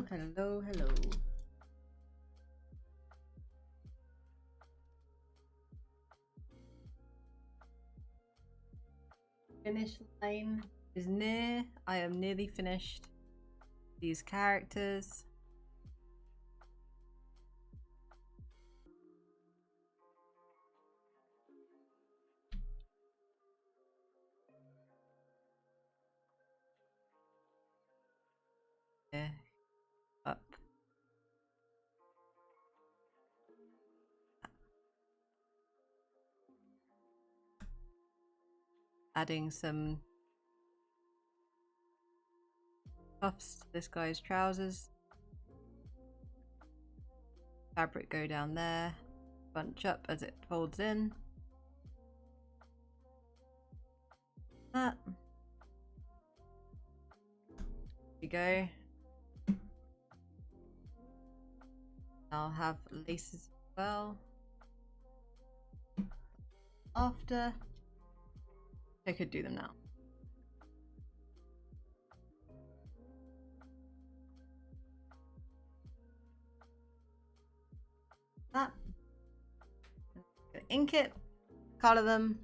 Hello, hello. Finish line is near. I am nearly finished these characters. Yeah, up. Adding some cuffs to this guy's trousers. Fabric go down there. Bunch up as it folds in. That. There we go. I'll have laces as well. After. I could do them now. That. Ink it. Color them.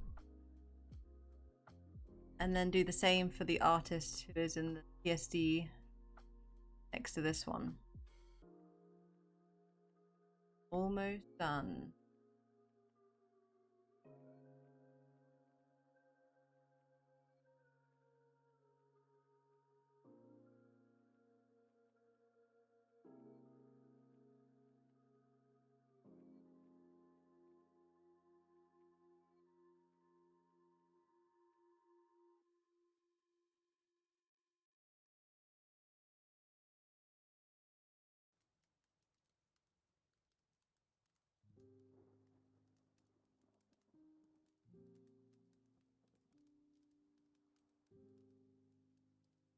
And then do the same for the artist who is in the PSD next to this one. Almost done.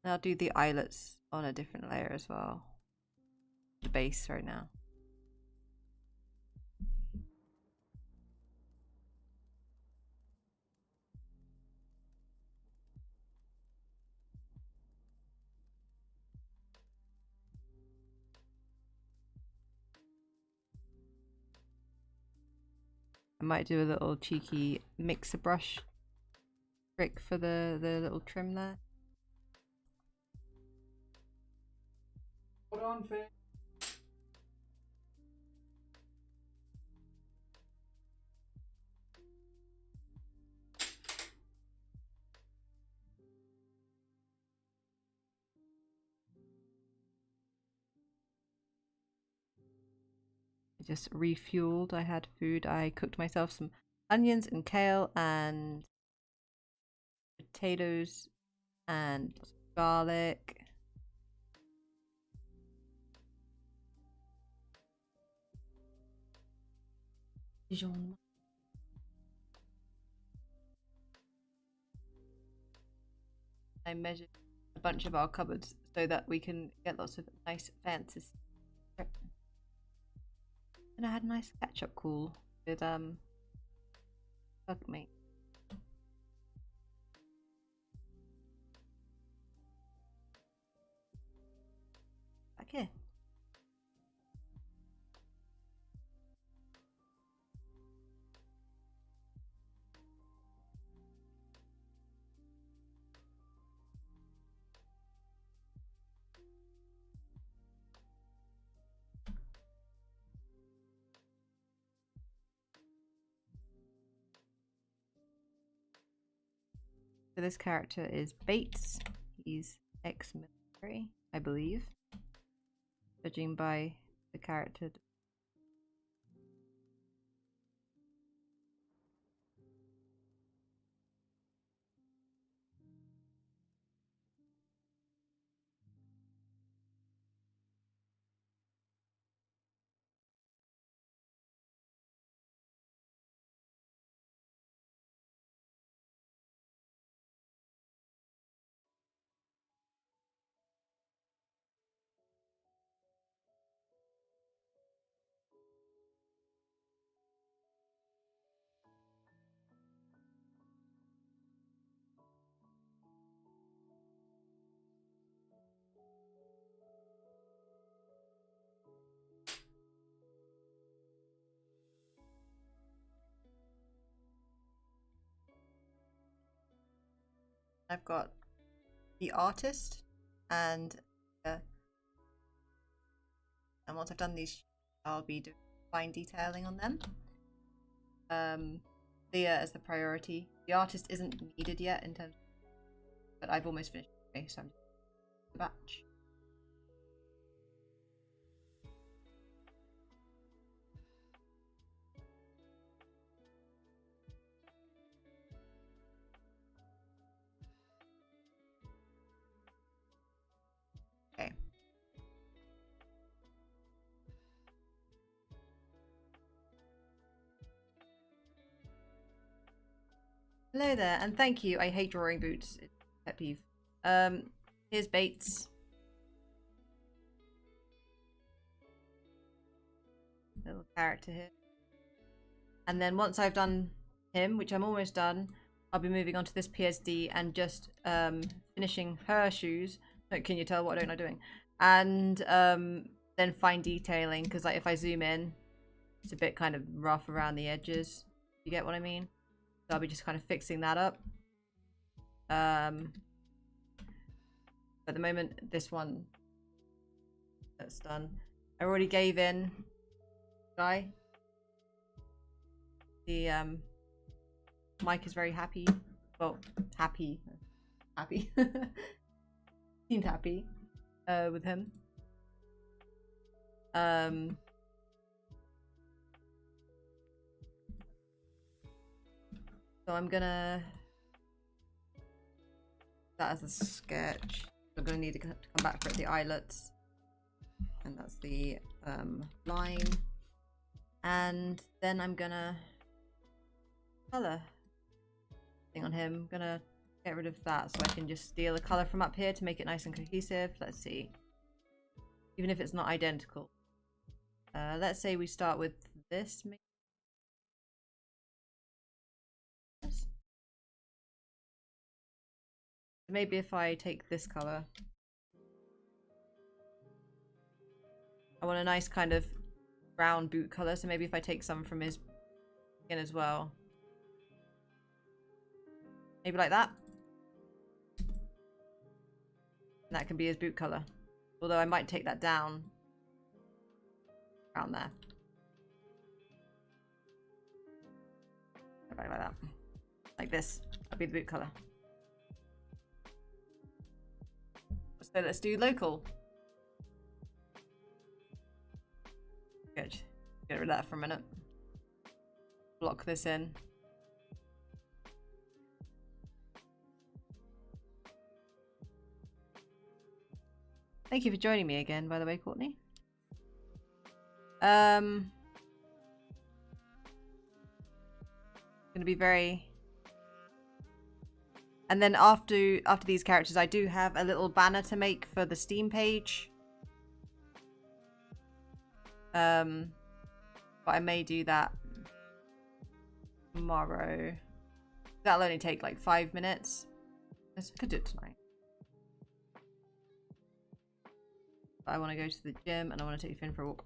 And I'll do the eyelets on a different layer as well. The base right now. I might do a little cheeky mixer brush trick for the little trim there. Hold on, Finn. I just refueled. I had food. I cooked myself some onions and kale and potatoes and garlic. Dijon. I measured a bunch of our cupboards so that we can get lots of nice fancy. And I had a nice catch-up call with bug meat. Back here. So this character is Bates. He's ex-military, I believe, judging by the character. I've got the artist, and once I've done these, I'll be doing fine detailing on them. Leah as the priority. The artist isn't needed yet in terms, but I've almost finished. Okay, so I'm just the batch. Okay. Hello there, and thank you. I hate drawing boots. It's a pet peeve. Here's Bates. Little character here. And then once I've done him, which I'm almost done, I'll be moving on to this PSD and just finishing her shoes. Can you tell what I'm doing? And then fine detailing, because like if I zoom in, it's a bit kind of rough around the edges. You get what I mean? So I'll be just kind of fixing that up. At the moment, this one that's done. I already gave in guy. The Mike is very happy. Well, happy. Seemed happy with him. So I'm gonna that as a sketch. I'm gonna need to come back for the eyelets, and that's the line. And then I'm gonna color thing on him. I'm gonna get rid of that so I can just steal a color from up here to make it nice and cohesive. Let's see. Even if it's not identical. Let's say we start with this. Maybe if I take this color. I want a nice kind of brown boot color, so maybe if I take some from his skin as well. Maybe like that. And that can be his boot color. Although I might take that down around there. Like that. Like this. That'll be the boot color. So let's do local. Good. Get rid of that for a minute. Block this in. Thank you for joining me again, by the way, Courtney. Gonna be very. And then after these characters, I do have a little banner to make for the Steam page. But I may do that tomorrow. That'll only take like 5 minutes. I could do it tonight. But I want to go to the gym and I want to take Finn for a walk.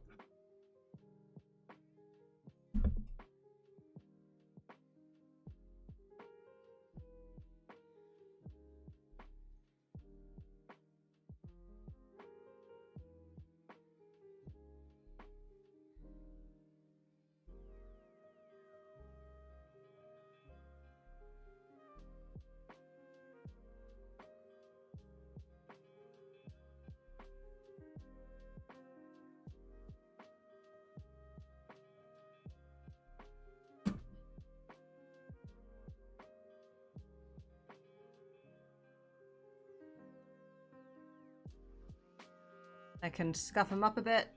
I can scuff them up a bit,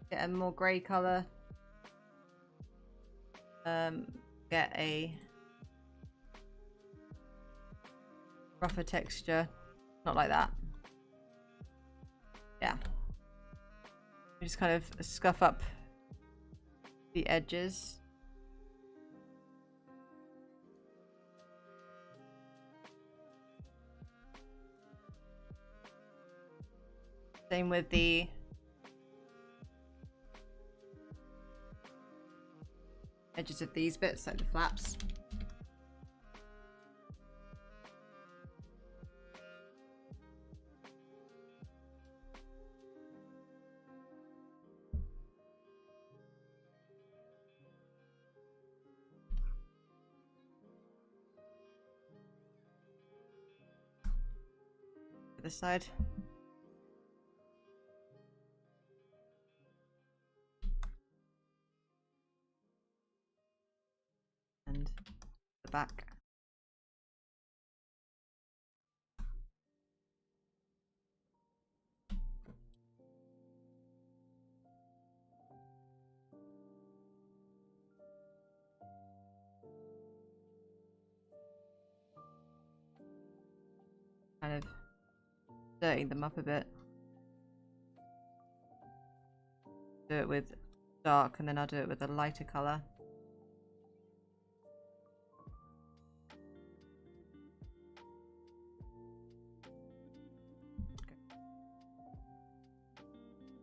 get a more grey colour, get a rougher texture, not like that. Yeah, just kind of scuff up the edges. Same with the edges of these bits, like the flaps. this side. And the back. Kind of dirtying them up a bit. Do it with dark and then I'll do it with a lighter colour.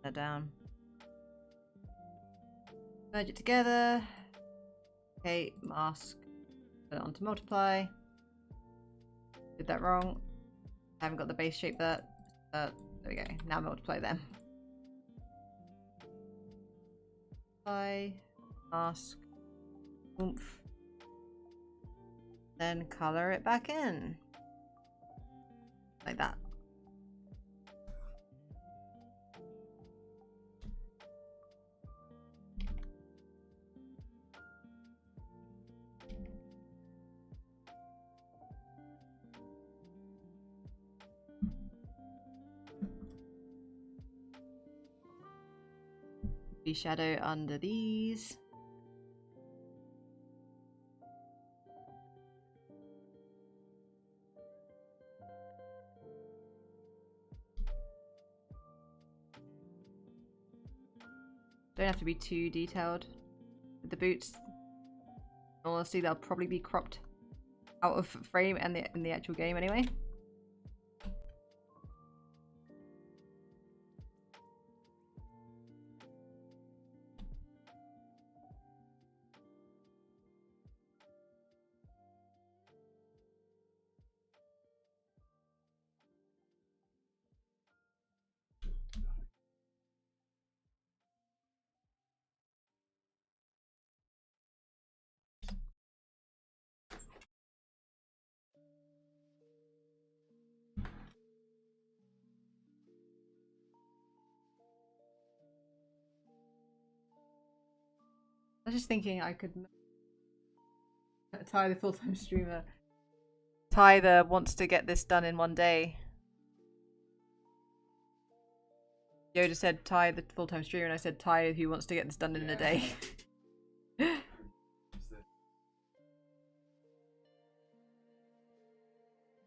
That down. Merge it together. Okay, mask. Put it onto multiply. Did that wrong. I haven't got the base shape there. There we go. Now multiply them. Apply. Mask. Oomph. Then colour it back in. Like that. Shadow under these. Don't have to be too detailed with the boots. Honestly, they'll probably be cropped out of frame and in the actual game anyway. I was just thinking I could Ty the full-time streamer. Ty the wants to get this done in one day. Yoda said Ty the full-time streamer and I said Ty who wants to get this done in a day. I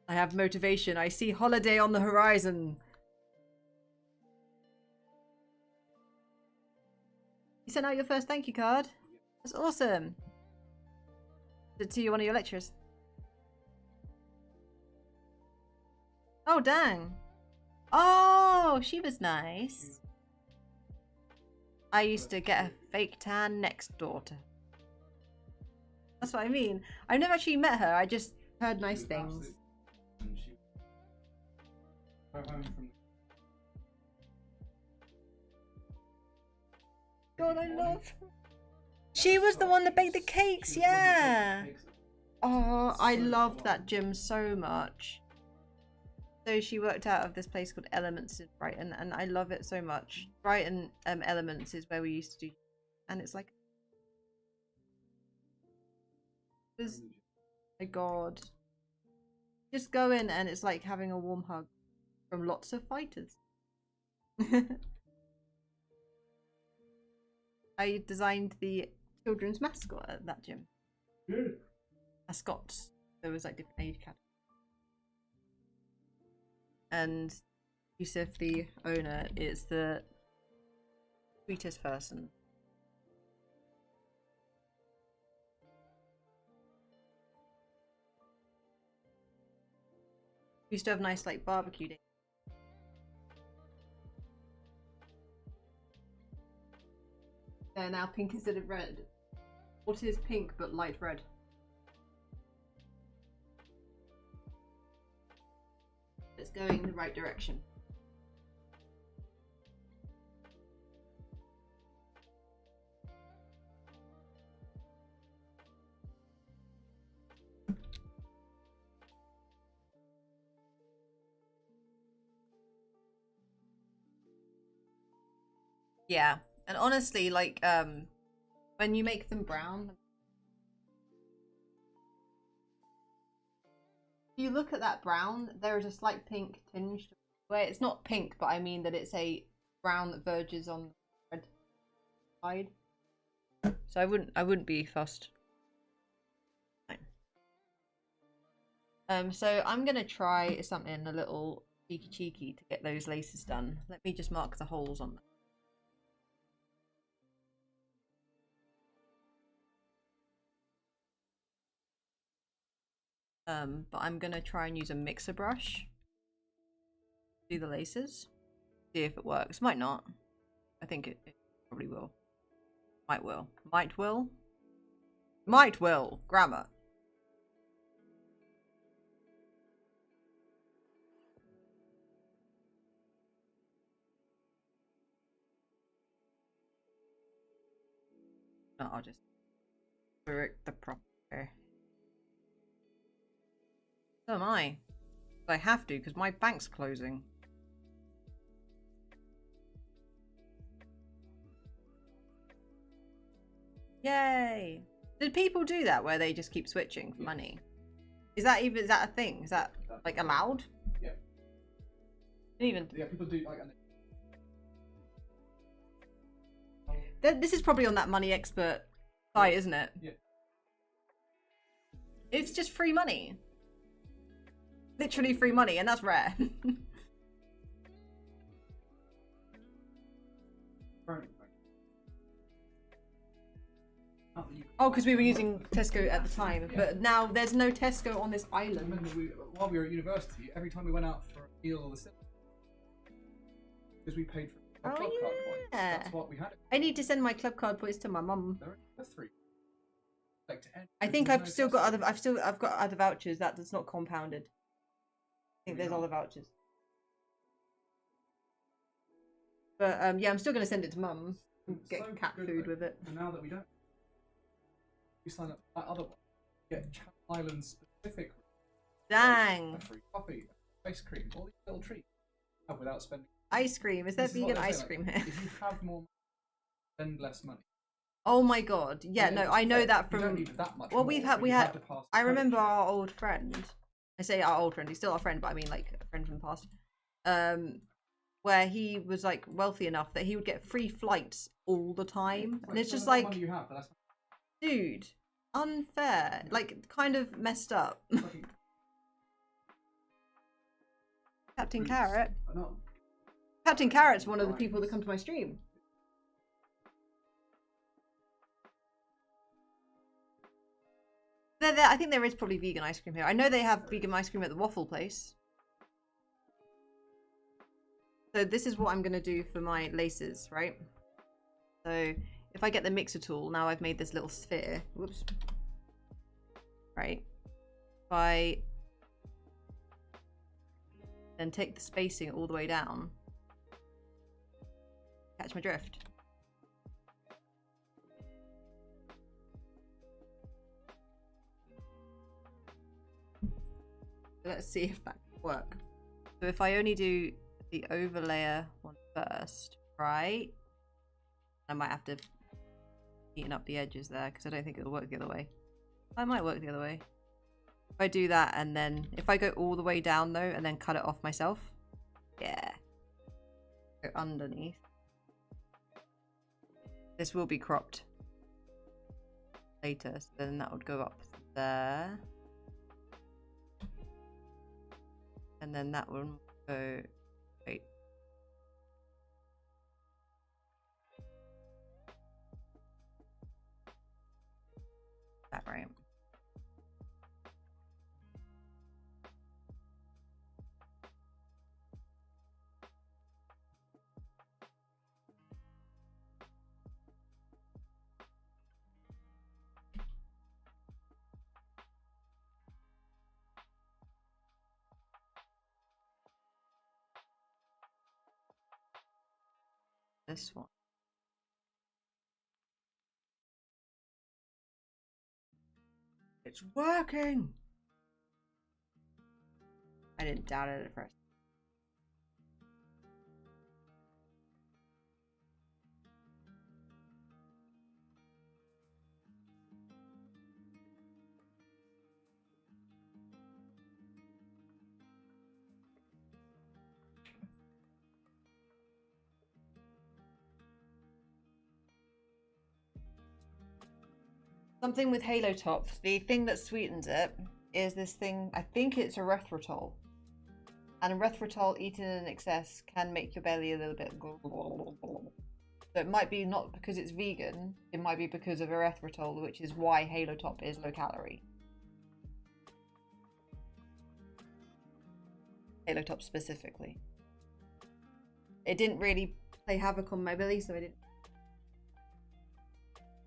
have motivation. I see holiday on the horizon. You sent out your first thank you card? That's awesome. Is it to one of your lecturers? Oh, dang. Oh, she was nice. I used to get a fake tan next door to her. That's what I mean. I've never actually met her. I just heard nice things. God, I love her. She was the one that baked the cakes, yeah. Oh, I loved that gym so much. So she worked out of this place called Elements in Brighton, and I love it so much. Brighton Elements is where we used to do, and it's like, my God, just go in and it's like having a warm hug from lots of fighters. I designed the children's mascot at that gym. Good. Mascots. There was like different age categories. And Yusuf, the owner, is the sweetest person. We used to have nice like barbecue days. They're now pink instead of red. What is pink but light red? It's going in the right direction. Yeah, and honestly, like when you make them brown, if you look at that brown, there is a slight pink tinge. Where it's not pink, but I mean that it's a brown that verges on the red side. So I wouldn't be fussed. Fine. So I'm gonna try something a little cheeky to get those laces done. Let me just mark the holes on them. But I'm gonna try and use a mixer brush. Do the laces. See if it works. Might not. I think it probably will. Might will. Might will. Might will. Grammar. No, I'll just correct the proper. So am I. I have to because my bank's closing. Yay! Did people do that where they just keep switching for money? Is that a thing? Is that like allowed? Yeah. Even Yeah, people do like. this is probably on that Money Expert site, isn't it? Yeah. It's just free money. Literally free money, and that's rare. Oh, because we were using Tesco at the time, yeah. But now there's no Tesco on this island. Remember, while we were at university, every time we went out for a meal or the because we paid for our club card points. That's what we had. I need to send my club card points to my mum. There are 3. Like to end. I think I've still got other. I've got other vouchers that's not compounded. I think there's other vouchers. But yeah, I'm still gonna send it to mum. Get so cat food with it. And now that we don't. You sign up for that other one. Get Channel Island specific. Dang. A free coffee, ice cream, all these little treats. Without spending. Ice cream? Is there vegan ice cream here? If you have more money, spend less money. Oh my god! Yeah, no, I know that from. You don't need that much. Well, we had. I remember our old friend. I say our old friend. He's still our friend, but I mean like a friend from the past. Where he was like wealthy enough that he would get free flights all the time, and it's just like. Money you have, but that's... Dude, unfair. Like, kind of messed up. Captain Carrot. Captain Carrot's one of the people that come to my stream. I think there is probably vegan ice cream here. I know they have vegan ice cream at the waffle place. So this is what I'm going to do for my laces, right? So... if I get the mixer tool, now I've made this little sphere. Whoops. Right. If I then take the spacing all the way down. Catch my drift. Let's see if that can work. So if I only do the overlayer one first, right? I might have to neaten up the edges there because I don't think it'll work the other way. I might work the other way. If I do that and then if I go all the way down though and then cut it off myself, yeah, go underneath. This will be cropped later, so then that would go up there, and then that will go. Wait. That right. This one. It's working! I didn't doubt it at first. Something with halo top. The thing that sweetens it is this thing. I think it's erythritol. And erythritol eaten in excess can make your belly a little bit. So it might be not because it's vegan. It might be because of erythritol, which is why halo top is low calorie. Halo top specifically. It didn't really play havoc on my belly, so I didn't.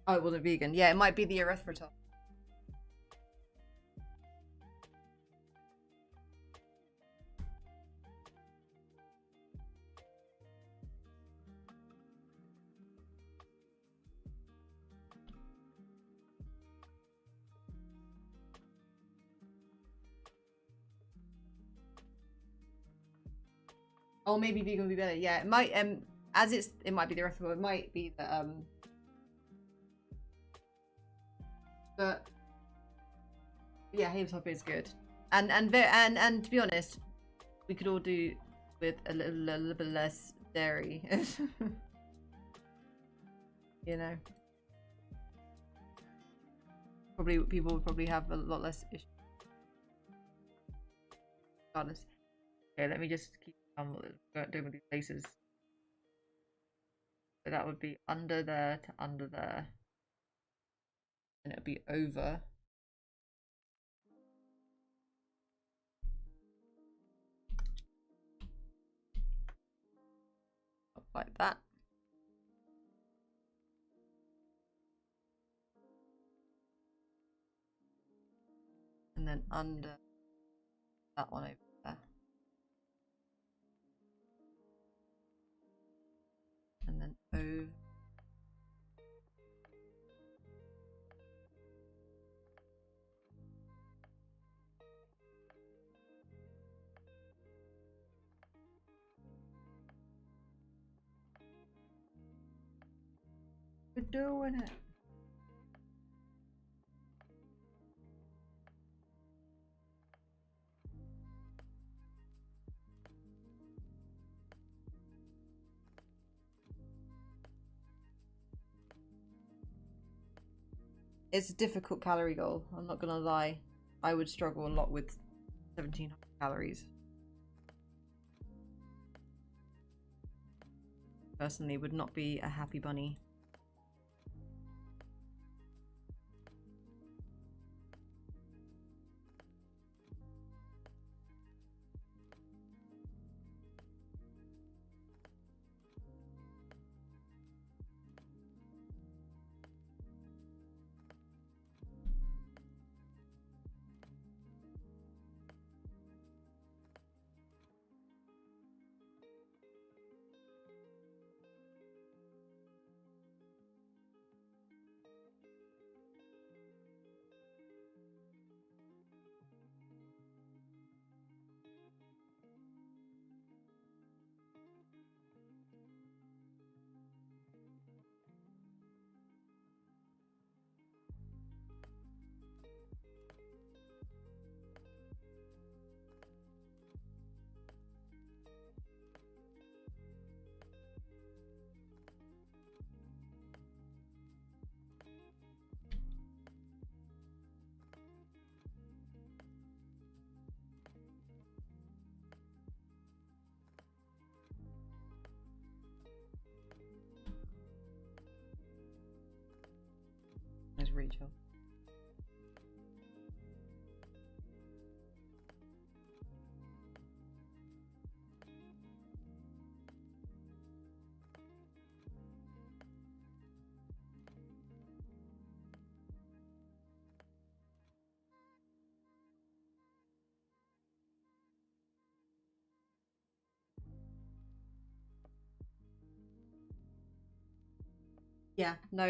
Oh, it wasn't vegan. Yeah, it might be the erythritol. Oh, maybe vegan would be better. Yeah, it might. As it might be the erythritol. It might be the But yeah, halo top is good. And to be honest, we could all do with a little bit less dairy. You know, probably people would probably have a lot less issues. Regardless. Okay, let me just keep on doing with these places. So that would be under there to under there, and it would be over. Like that. And then under that one over there. And then over. We're doing it. It's a difficult calorie goal. I'm not gonna lie. I would struggle a lot with 1700 calories. Personally, would not be a happy bunny. There's Rachel. Yeah, no,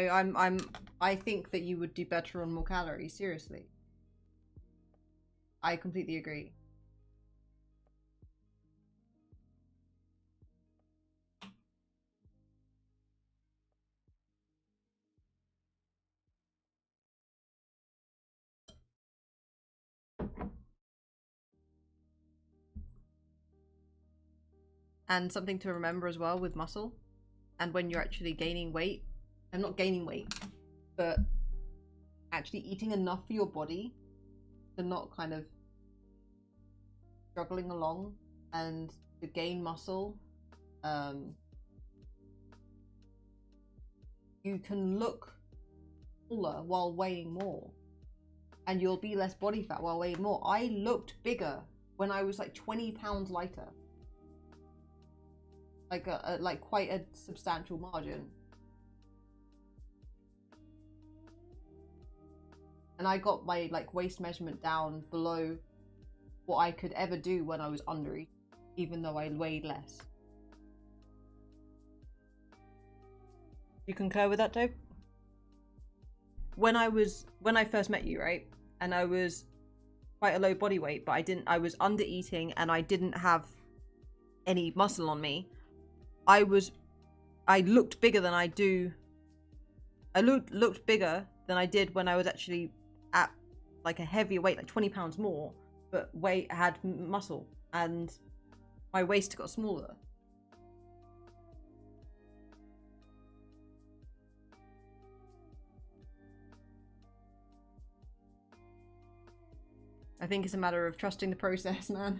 I think that you would do better on more calories, seriously. I completely agree. And something to remember as well with muscle, and when you're actually gaining weight, I'm not gaining weight, but actually eating enough for your body to not kind of struggling along and to gain muscle, you can look smaller while weighing more, and you'll be less body fat while weighing more. I looked bigger when I was like 20 pounds lighter, like like quite a substantial margin. And I got my like waist measurement down below what I could ever do when I was under, even though I weighed less. You concur with that, Dope? When I first met you, right, and I was quite a low body weight, but I was under eating and I didn't have any muscle on me. I looked bigger than I do. I looked bigger than I did when I was actually at like a heavier weight, like 20 pounds more, but had muscle, and my waist got smaller. I think it's a matter of trusting the process, man.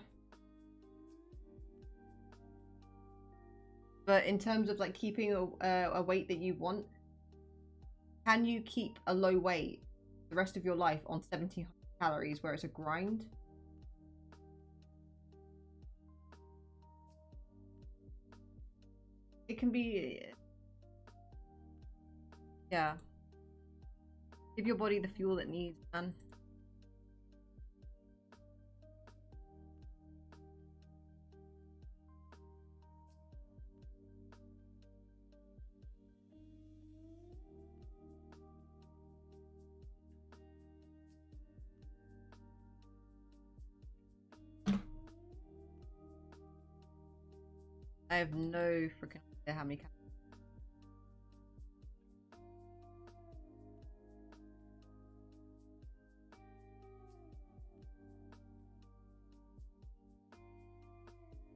But in terms of like keeping a weight that you want, can you keep a low weight the rest of your life on 1700 calories where it's a grind? It can be, yeah. Give your body the fuel it needs, man. I have no freaking idea how many calories.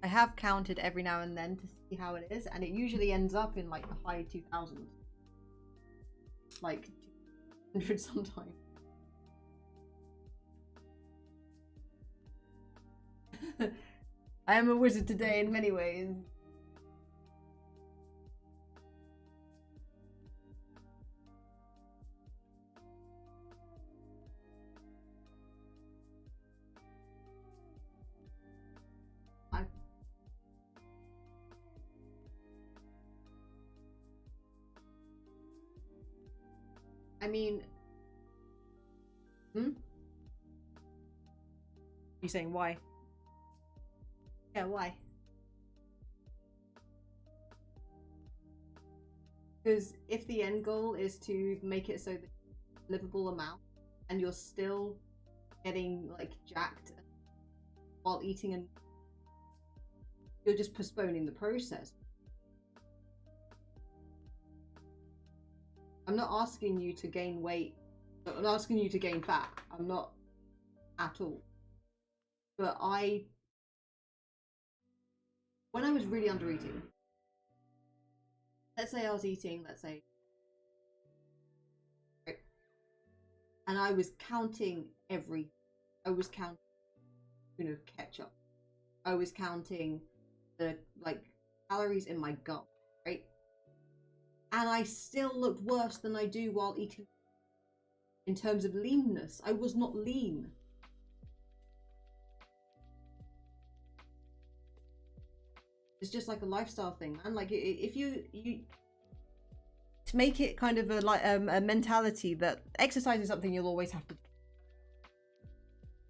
I have counted every now and then to see how it is, and it usually ends up in like the high 2000s. Like 200 sometimes. I am a wizard today in many ways. I mean, you saying why? Yeah, why? Because if the end goal is to make it so that livable amount, and you're still getting like jacked while eating, and you're just postponing the process. I'm not asking you to gain weight. I'm not asking you to gain fat. I'm not at all. But when I was really under eating, let's say I was eating, right, and I was counting I was counting, ketchup. I was counting the like calories in my gut, right? And I still looked worse than I do while eating. In terms of leanness, I was not lean. It's just like a lifestyle thing, man. Like if you to make it kind of a mentality that exercise is something you'll always have to do.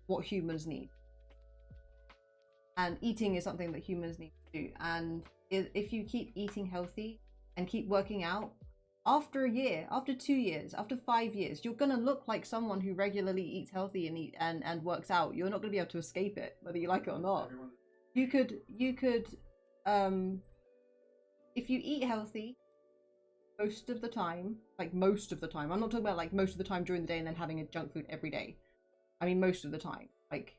What humans need, and eating is something that humans need to do. And if you keep eating healthy and keep working out, after a year, after 2 years, after 5 years, you're gonna look like someone who regularly eats healthy and works out. You're not gonna be able to escape it, whether you like it or not. You could if you eat healthy most of the time, I'm not talking about like most of the time during the day and then having a junk food every day. I mean most of the time, like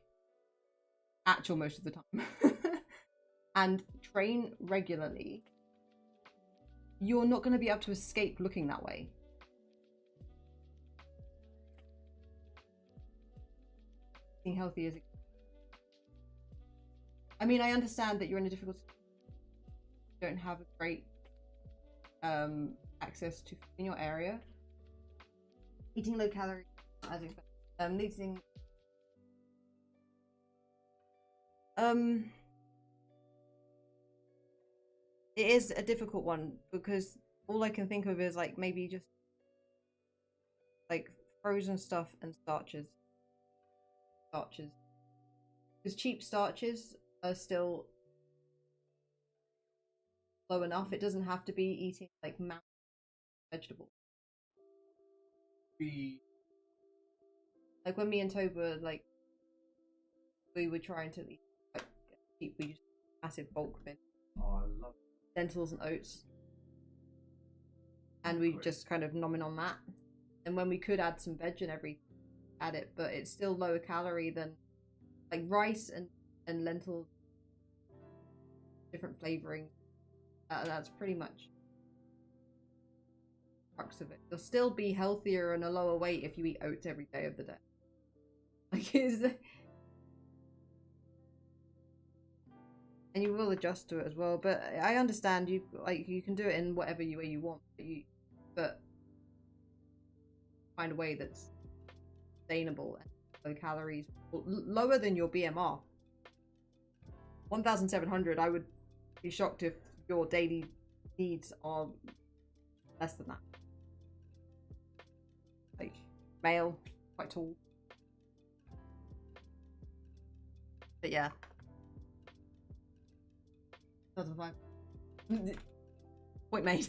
actual most of the time. And train regularly, you're not going to be able to escape looking that way. being healthy is. I mean, I understand that you're in a difficult situation. You don't have a great access to food in your area. Eating low calorie as expected. Eating it is a difficult one because all I can think of is like maybe just like frozen stuff and starches. Because cheap starches are still low enough. It doesn't have to be eating like mountain vegetables. Like when me and Tobe were like, we were trying to eat like cheap, we used massive bulk bin. Oh, I love lentils and oats, and we just kind of nomming on that. And when we could add some veg and everything, add it, but it's still lower calorie than like rice and lentils, different flavoring. That's pretty much the crux of it. You'll still be healthier and a lower weight if you eat oats every day of the day. Like and you will adjust to it as well. But I understand you can do it in whatever way you want, but find a way that's sustainable and low calories, lower than your BMR. 1,700. I would be shocked if your daily needs are less than that. Like male, quite tall. But yeah. Point made.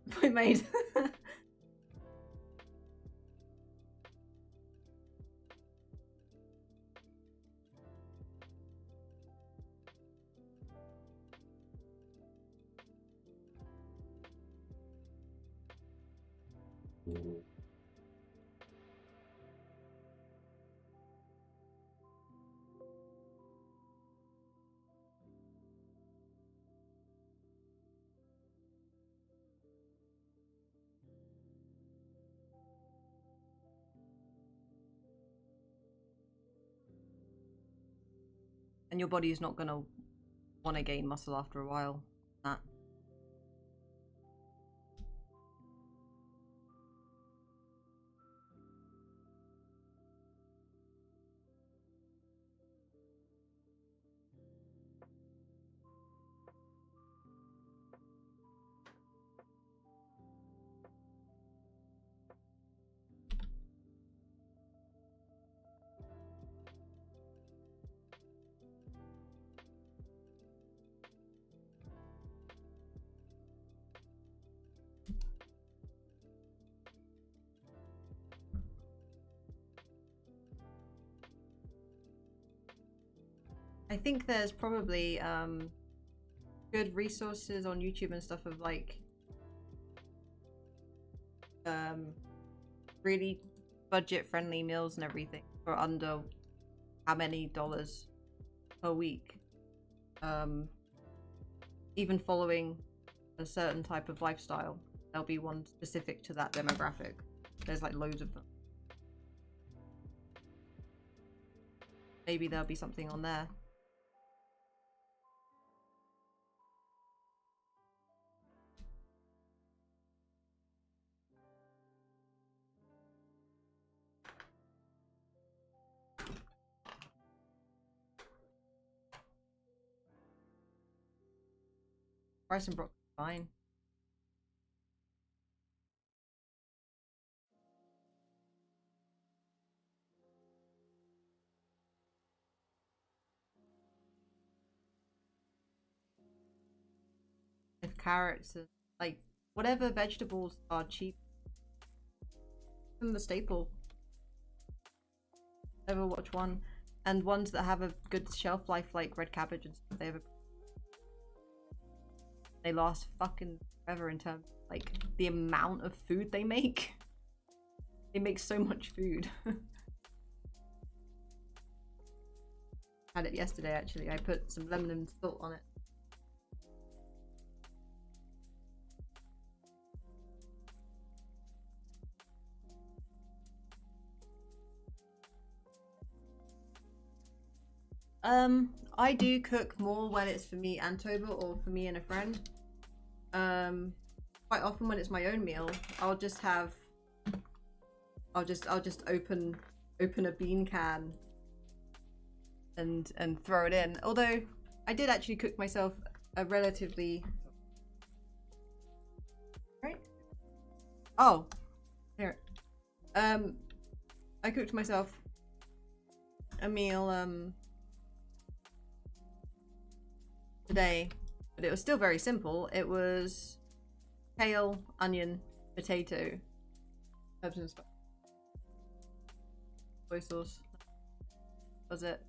Point made. And your body is not going to want to gain muscle after a while. That. I think there's probably good resources on YouTube and stuff of like really budget friendly meals and everything for under how many dollars per week. Even following a certain type of lifestyle, there'll be one specific to that demographic. There's like loads of them. Maybe there'll be something on there. Rice and broccoli, fine. If carrots and like whatever vegetables are cheap, the staple. Never watch one, and ones that have a good shelf life, like red cabbage and stuff. They last fucking forever in terms of, like, the amount of food they make. They make so much food. Had it yesterday actually. I put some lemon and salt on it. I do cook more when it's for me and Toba or for me and a friend. Quite often when it's my own meal, I'll just open a bean can and throw it in. Although I did actually cook myself a relatively right. Oh, here. I cooked myself a meal today, but it was still very simple. It was kale, onion, potato, herbs and spices, soy sauce. Was it?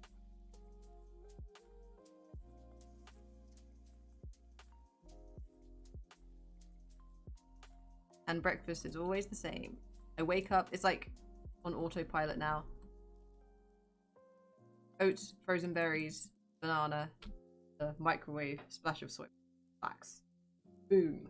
And breakfast is always the same. I wake up, it's like on autopilot now. Oats, frozen berries, banana, the microwave, splash of soy, flax. Boom.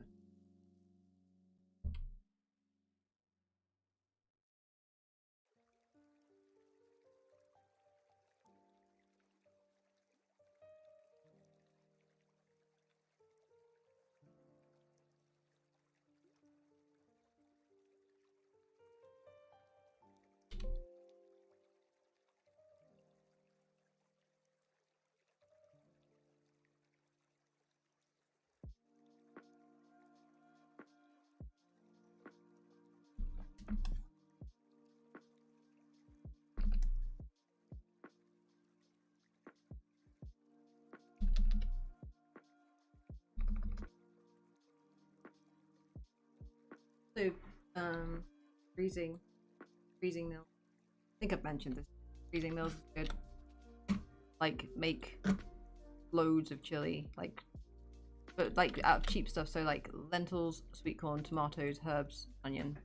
So, freezing meals. I think I've mentioned this. Freezing meals is good. Like, make loads of chili, but like out of cheap stuff. So like lentils, sweet corn, tomatoes, herbs, onion,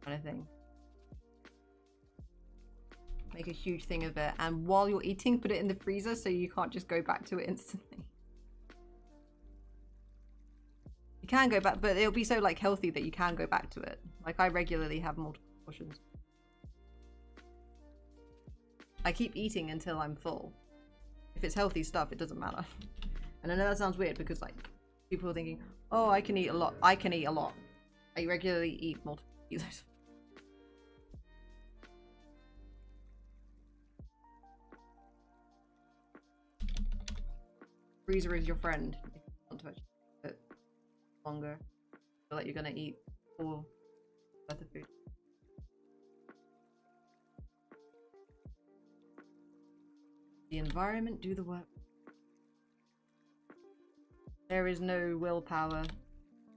kind of thing. Make a huge thing of it, and while you're eating, put it in the freezer so you can't just go back to it instantly. You can go back, but it'll be so like healthy that you can go back to it. Like I regularly have multiple portions. I keep eating until I'm full. If it's healthy stuff, it doesn't matter. And I know that sounds weird because like people are thinking, oh, I can eat a lot. I can eat a lot. I regularly eat multiple kilos. Freezer is your friend if you want to actually keep it longer. Feel like you're gonna eat all worth of food. The environment do the work. There is no willpower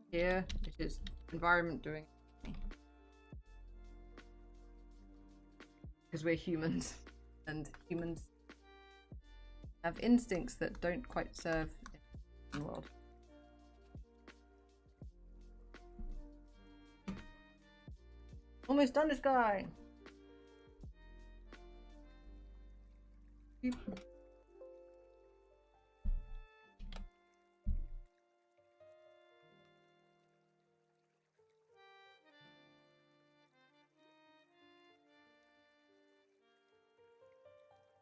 here. It is environment doing it. Because we're humans, and humans have instincts that don't quite serve in the world. Almost done, this guy.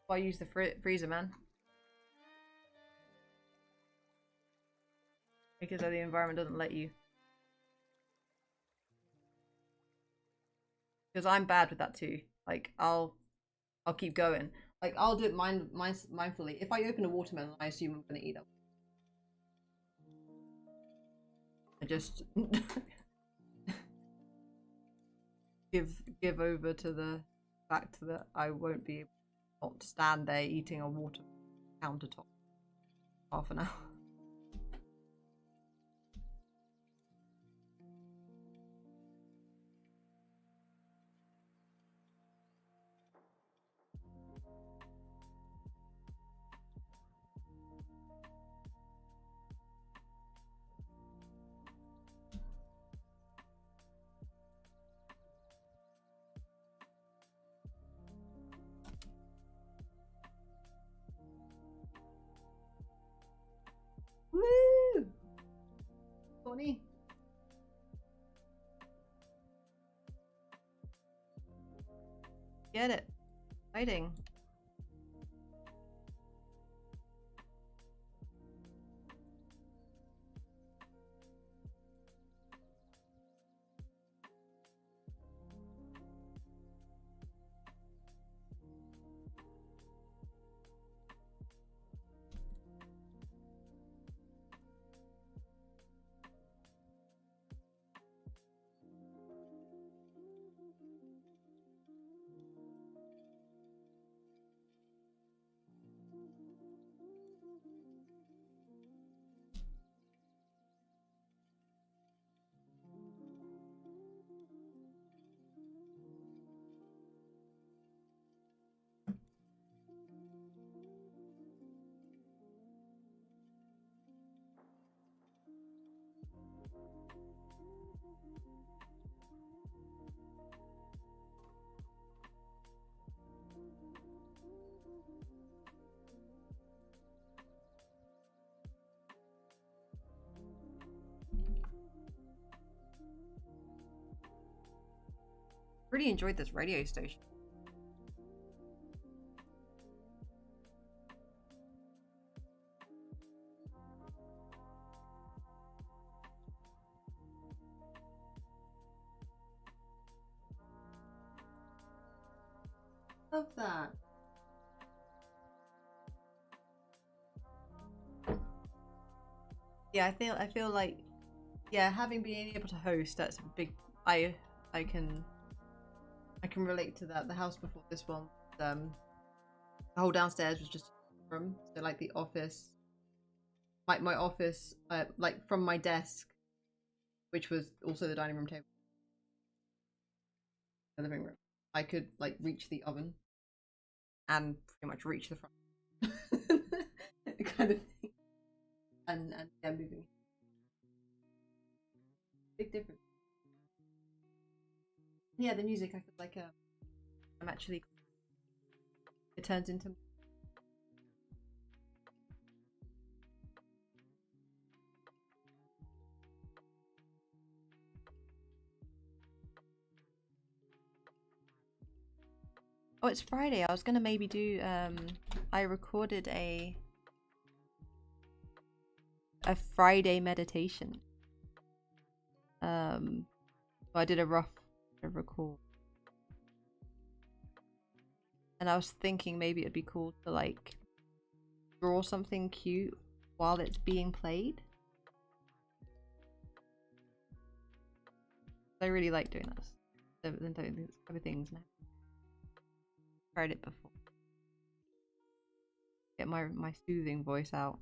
Why use the freezer, man? Because the environment doesn't let you. Because I'm bad with that too. Like I'll keep going. Like I'll do it mindfully. If I open a watermelon, I assume I'm gonna eat it. I just give over to the fact that I won't be able to not stand there eating a water countertop half an hour. Woo! Funny. Get it. Fighting. Really enjoyed this radio station. Love that. Yeah, I feel like, yeah, having been able to host, that's a big. I can relate to that. The house before this one, the whole downstairs was just a room. So like the office, my office, like from my desk, which was also the dining room table, the living room, I could like reach the oven and pretty much reach the front, kind of thing. And yeah, moving. Big difference. Yeah, the music, I feel like I'm actually, it turns into. Oh, it's Friday. I was gonna maybe do I recorded a Friday meditation. So I did a rough record. And I was thinking maybe it'd be cool to like draw something cute while it's being played. I really like doing this. Than doing other things now. Tried it before. Get my soothing voice out.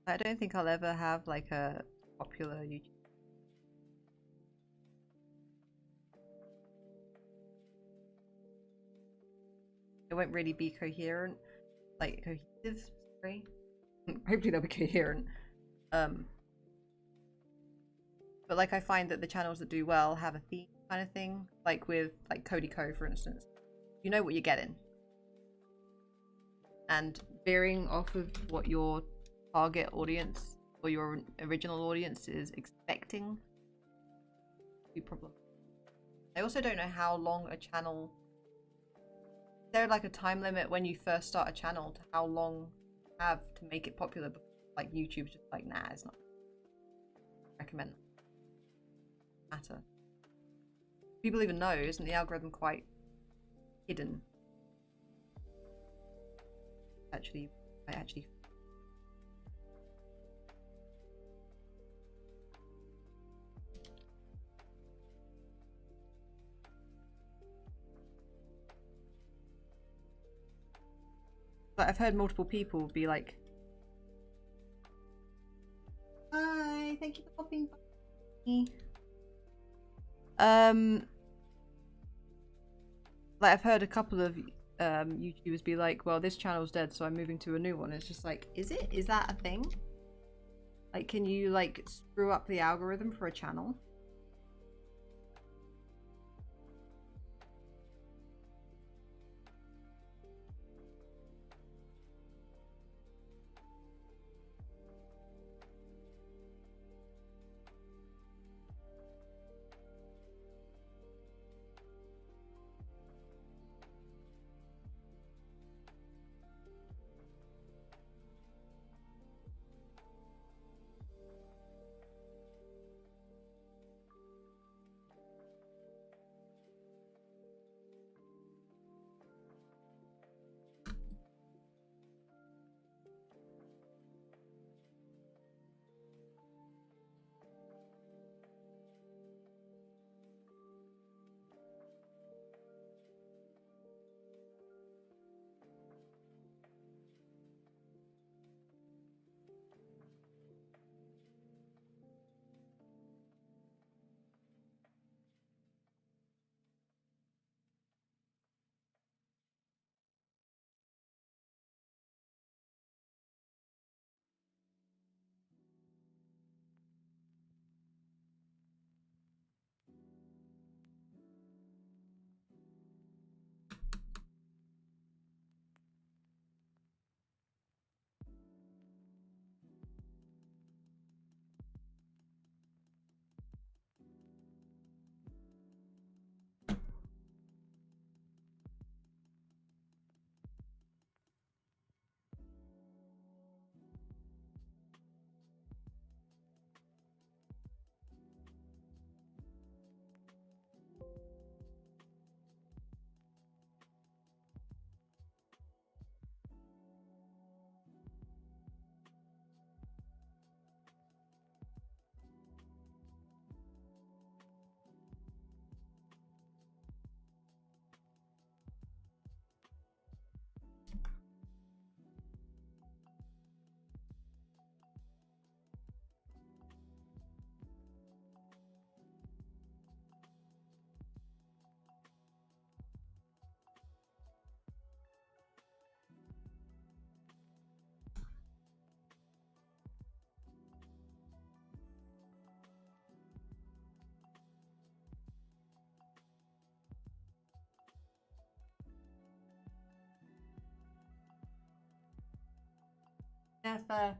I don't think I'll ever have like a popular YouTube. It won't really be coherent, like cohesive. Sorry. Hopefully they'll be coherent. But like I find that the channels that do well have a theme kind of thing, like with like Cody Co, for instance. You know what you're getting, and veering off of what your target audience or your original audience is expecting be problem. I also don't know how long a channel. Is there like a time limit when you first start a channel to how long you have to make it popular? Like YouTube's just like, nah, it's not. Recommend matter. People even know, isn't the algorithm quite hidden? I actually. But I've heard multiple people be like, "Hi, thank you for popping by." Like I've heard a couple of YouTubers be like, "Well, this channel's dead, so I'm moving to a new one." It's just like, is it? Is that a thing? Like, can you like screw up the algorithm for a channel? Yeah, fair.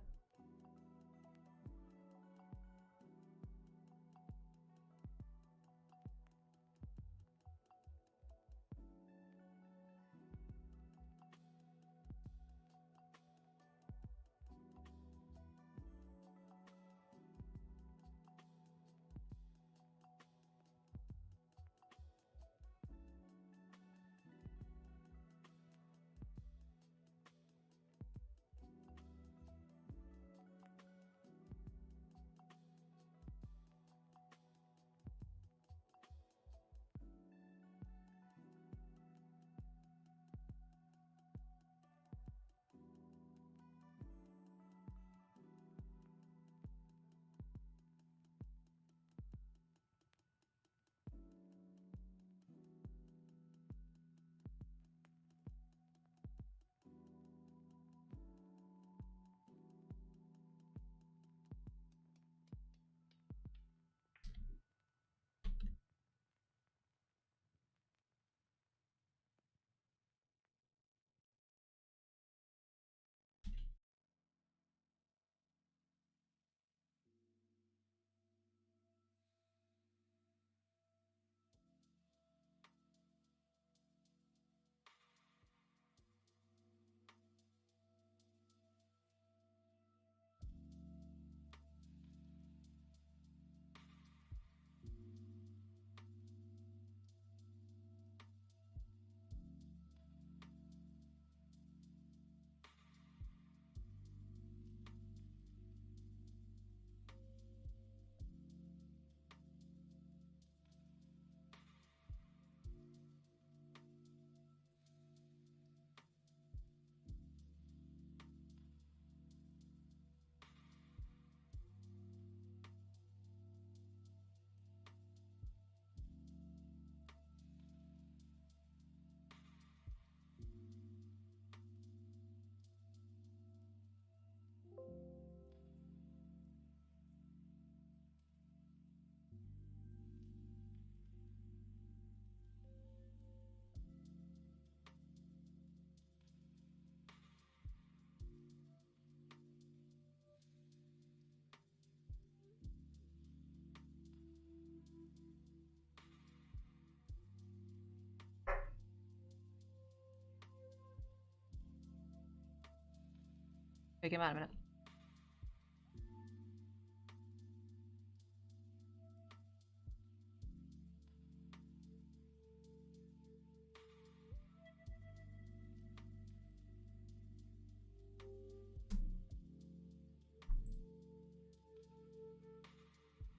Take him out in a minute.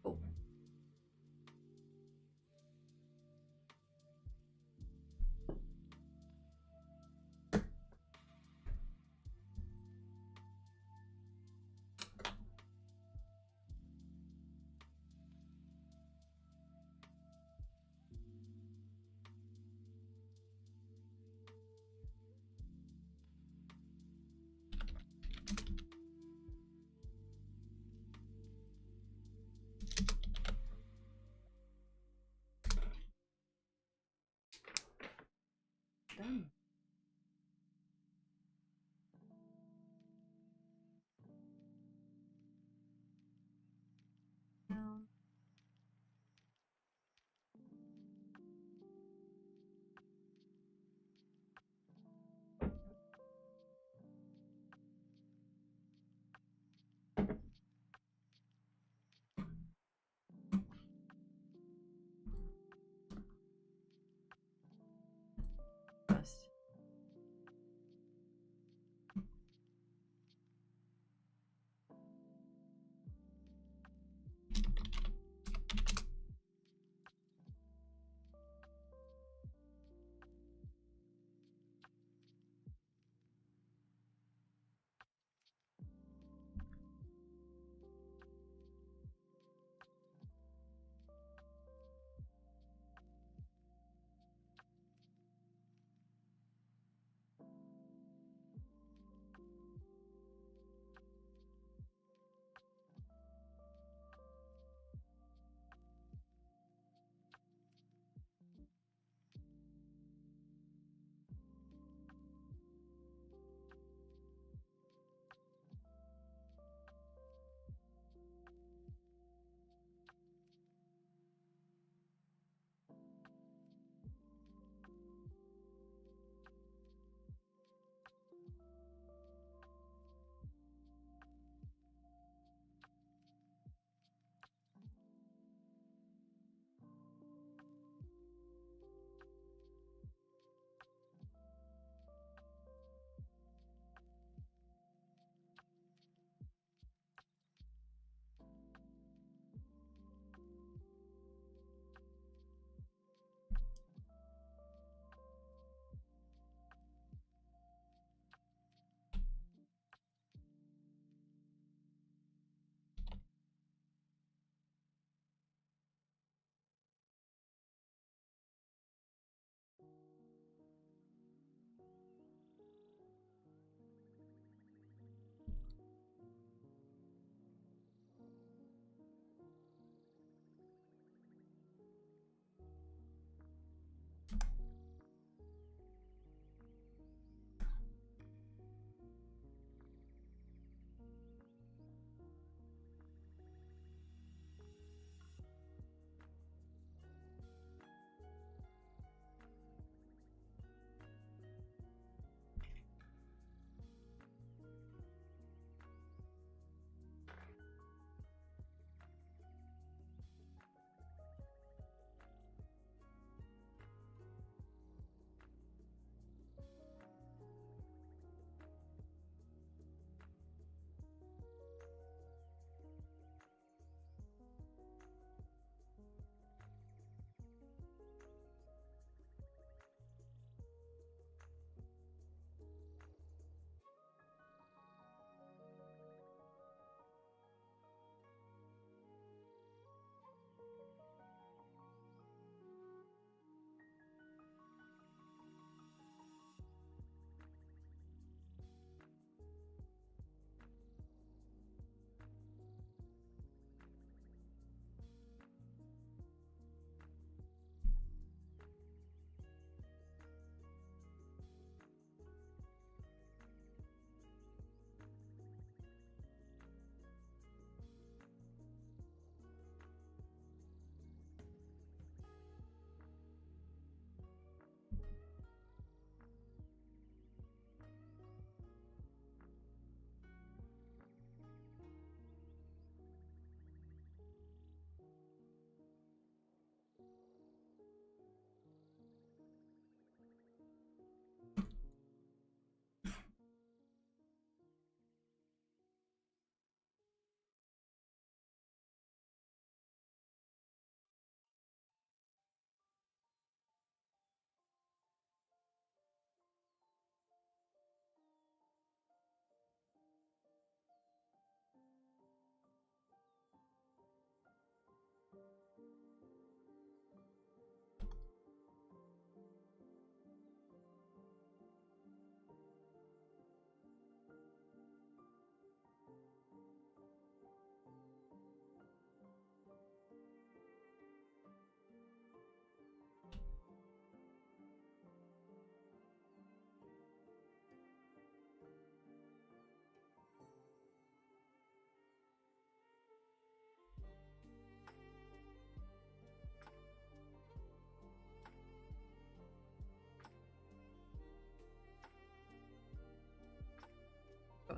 Cool.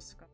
sky.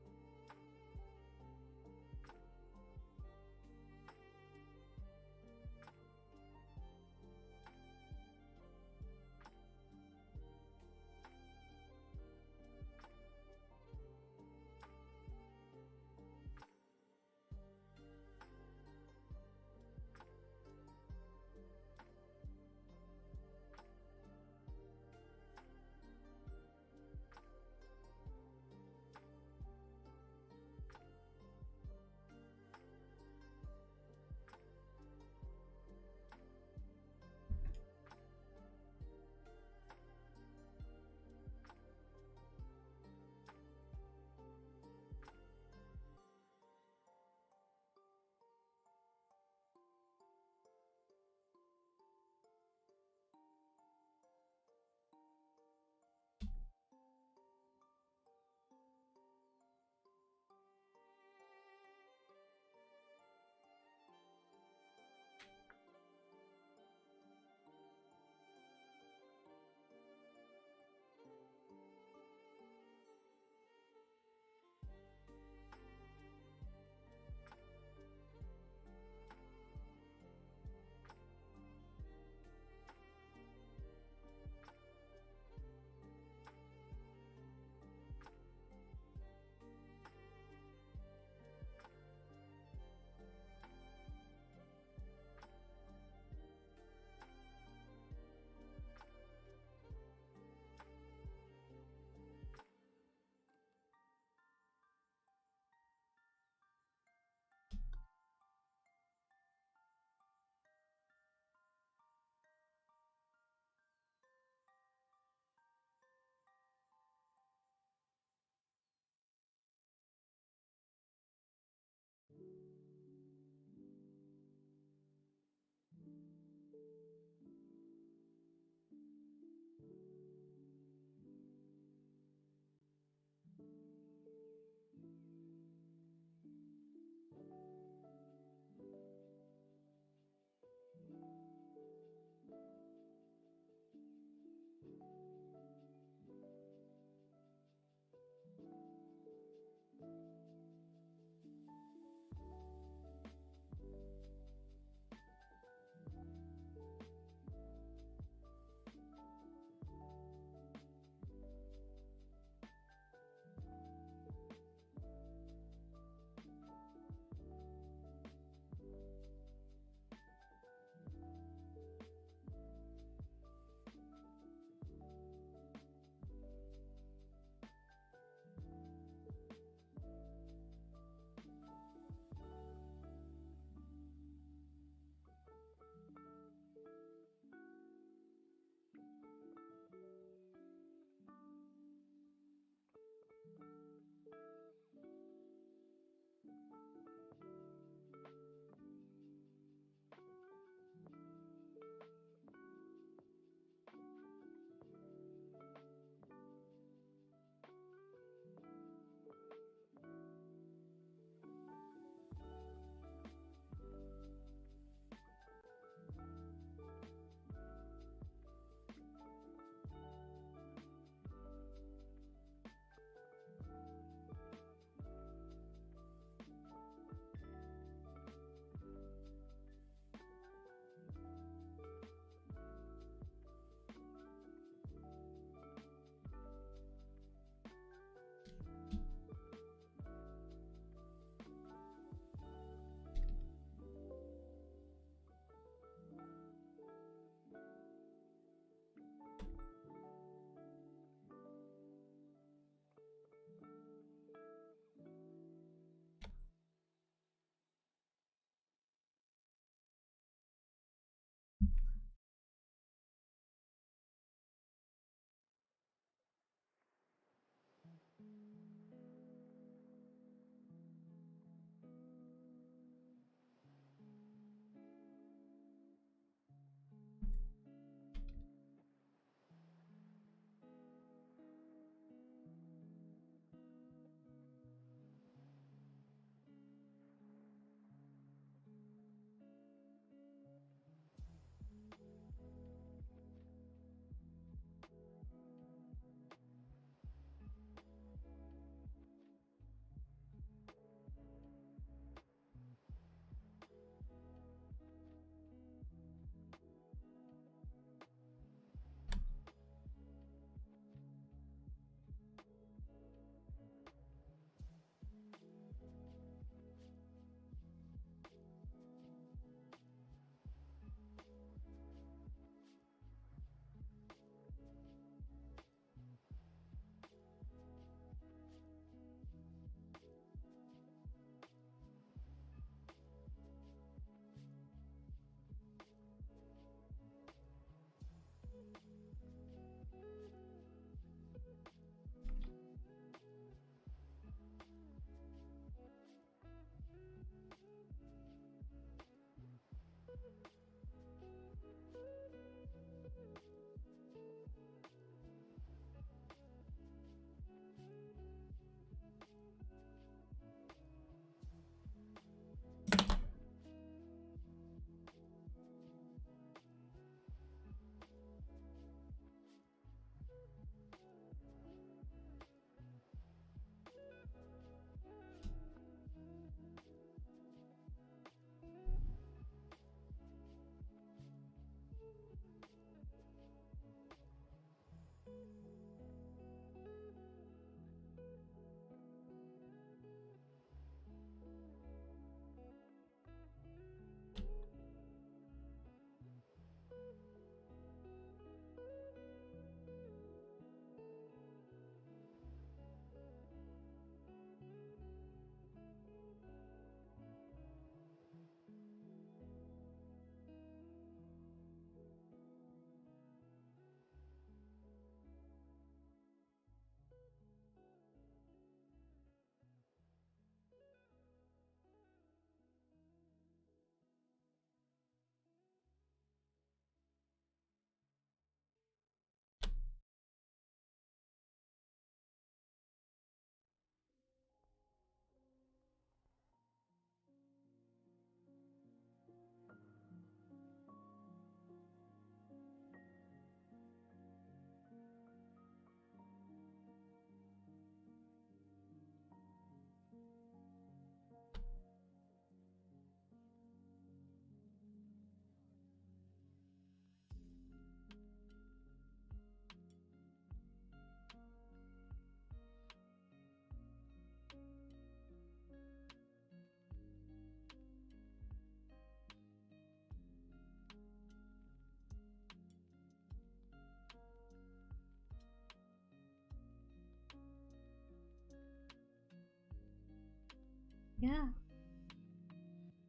Yeah.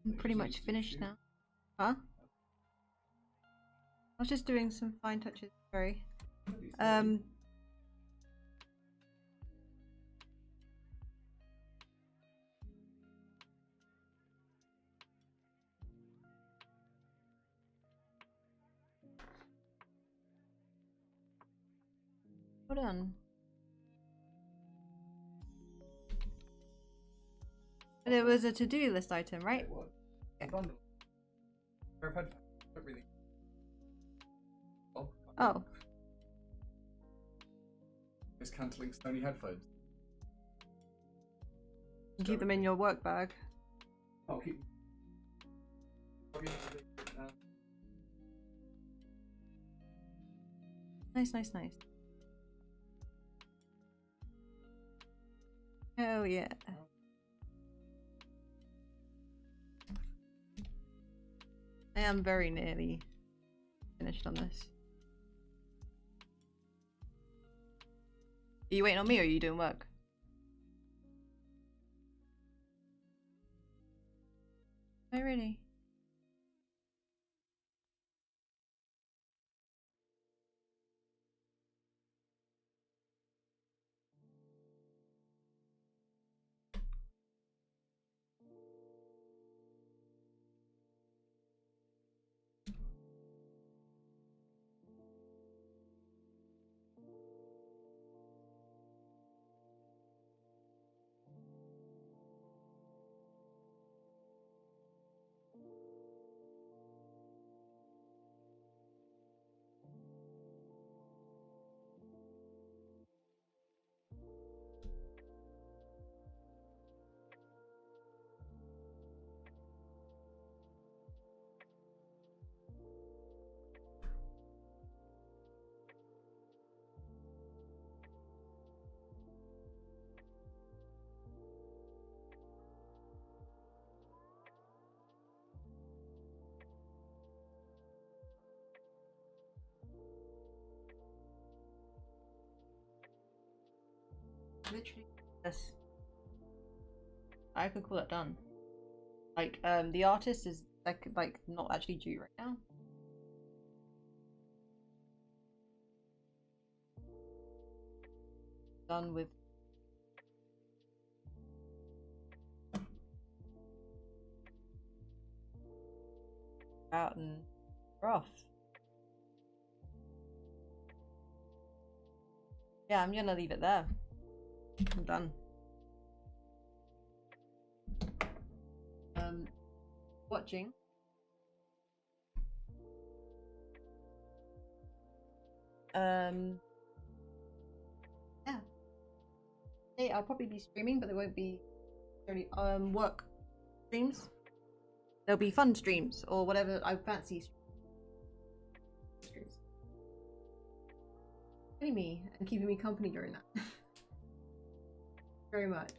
I'm pretty much finished now. Huh? I was just doing some fine touches, sorry. Hold on. But it was a to-do list item, right? It was. A bundle. Pair of headphones. Don't really. Oh. It's cancelling Sony headphones. Keep them in your work bag. I'll keep. Nice, nice, nice. Oh yeah. I am very nearly finished on this. Are you waiting on me or are you doing work? Oh really? Literally this. I could call it done. Like the artist is like not actually due right now. Done with out and we're off. Yeah, I'm gonna leave it there. I'm done. Watching. Yeah. Hey, I'll probably be streaming, but there won't be really work streams. There'll be fun streams or whatever I fancy streams. joining me and keeping me company during that. Very much.